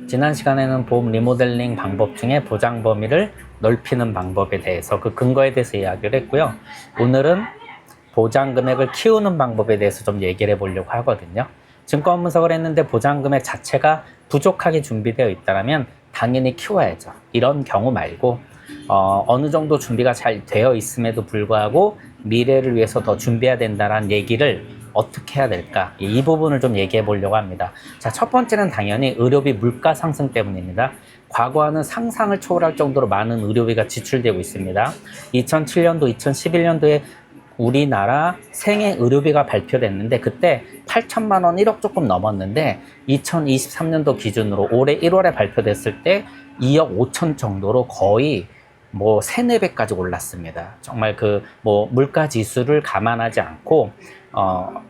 지난 시간에는 보험 리모델링 방법 중에 보장 범위를 넓히는 방법에 대해서 그 근거에 대해서 이야기를 했고요. 오늘은 보장 금액을 키우는 방법에 대해서 좀 얘기를 해보려고 하거든요. 증권 분석을 했는데 보장 금액 자체가 부족하게 준비되어 있다면 당연히 키워야죠. 이런 경우 말고 어느 정도 준비가 잘 되어 있음에도 불구하고 미래를 위해서 더 준비해야 된다는 얘기를 어떻게 해야 될까? 이 부분을 좀 얘기해 보려고 합니다. 자, 첫 번째는 당연히 의료비 물가 상승 때문입니다. 과거와는 상상을 초월할 정도로 많은 의료비가 지출되고 있습니다. 2007년도, 2011년도에 우리나라 생애 의료비가 발표됐는데 그때 8천만 원 1억 조금 넘었는데 2023년도 기준으로 올해 1월에 발표됐을 때 2억 5천 정도로 거의 뭐 3, 4배까지 올랐습니다. 정말 물가 지수를 감안하지 않고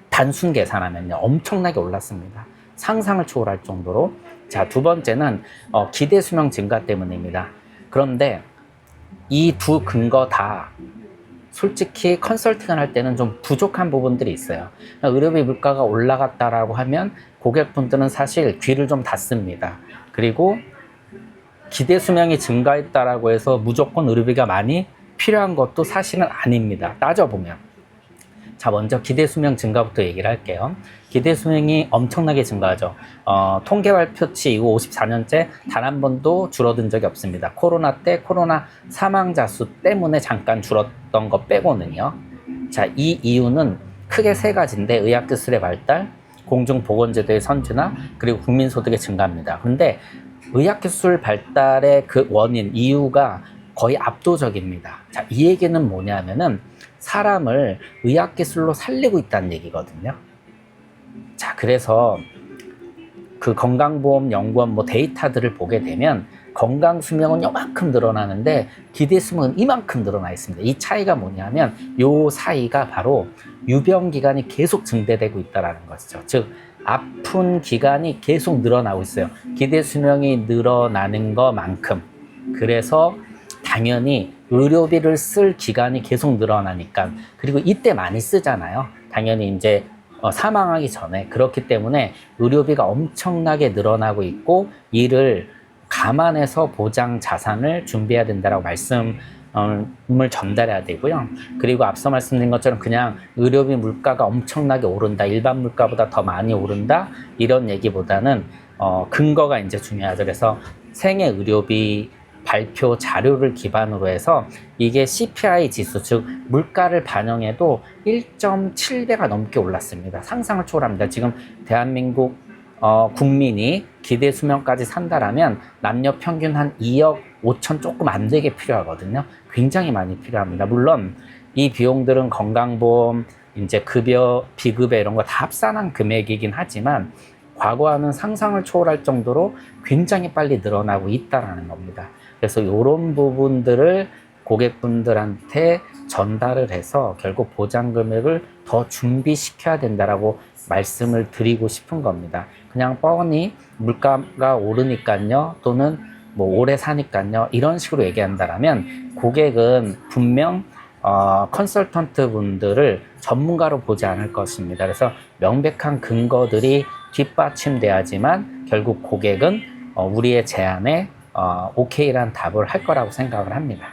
단순 계산하면요 엄청나게 올랐습니다. 상상을 초월할 정도로. 자, 두 번째는 기대 수명 증가 때문입니다. 그런데 이 두 근거 다 솔직히 컨설팅을 할 때는 좀 부족한 부분들이 있어요. 의료비 물가가 올라갔다라고 하면 고객분들은 사실 귀를 좀 닫습니다. 그리고 기대 수명이 증가했다라고 해서 무조건 의료비가 많이 필요한 것도 사실은 아닙니다. 따져보면. 자, 먼저 기대 수명 증가부터 얘기를 할게요. 기대 수명이 엄청나게 증가하죠. 통계 발표치 이후 54년째 단 한 번도 줄어든 적이 없습니다. 코로나 때 코로나 사망자 수 때문에 잠깐 줄었던 거 빼고는요. 자, 이 이유는 크게 세 가지인데 의학기술의 발달, 공중보건제도의 선진화, 그리고 국민소득의 증가입니다. 그런데 의학기술 발달의 그 원인, 이유가 거의 압도적입니다. 자, 이 얘기는 뭐냐면은 사람을 의학기술로 살리고 있다는 얘기거든요. 자, 그래서 그 건강보험연구원 데이터들을 보게 되면 건강수명은 요만큼 늘어나는데 기대수명은 이만큼 늘어나 있습니다. 이 차이가 뭐냐면 요 사이가 바로 유병기간이 계속 증대되고 있다는 것이죠. 즉 아픈 기간이 계속 늘어나고 있어요. 기대수명이 늘어나는 것만큼. 그래서 당연히 의료비를 쓸 기간이 계속 늘어나니까, 그리고 이때 많이 쓰잖아요. 당연히 이제 사망하기 전에. 그렇기 때문에 의료비가 엄청나게 늘어나고 있고 이를 감안해서 보장 자산을 준비해야 된다고 말씀을 전달해야 되고요. 그리고 앞서 말씀드린 것처럼 그냥 의료비 물가가 엄청나게 오른다, 일반 물가보다 더 많이 오른다, 이런 얘기보다는 근거가 이제 중요하죠. 그래서 생애 의료비 발표 자료를 기반으로 해서 이게 CPI 지수, 즉 물가를 반영해도 1.7배가 넘게 올랐습니다. 상상을 초월합니다. 지금 대한민국 국민이 기대 수명까지 산다라면 남녀 평균 한 2억 5천 조금 안 되게 필요하거든요. 굉장히 많이 필요합니다. 물론 이 비용들은 건강보험, 이제 급여, 비급여 이런 거 다 합산한 금액이긴 하지만 과거와는 상상을 초월할 정도로 굉장히 빨리 늘어나고 있다는 겁니다. 그래서 이런 부분들을 고객분들한테 전달을 해서 결국 보장 금액을 더 준비시켜야 된다라고 말씀을 드리고 싶은 겁니다. 그냥 뻔히 물가가 오르니까요, 또는 오래 사니까요, 이런 식으로 얘기한다면 고객은 분명 컨설턴트 분들을 전문가로 보지 않을 것입니다. 그래서 명백한 근거들이 뒷받침돼야지만 결국 고객은 우리의 제안에 오케이란 답을 할 거라고 생각을 합니다.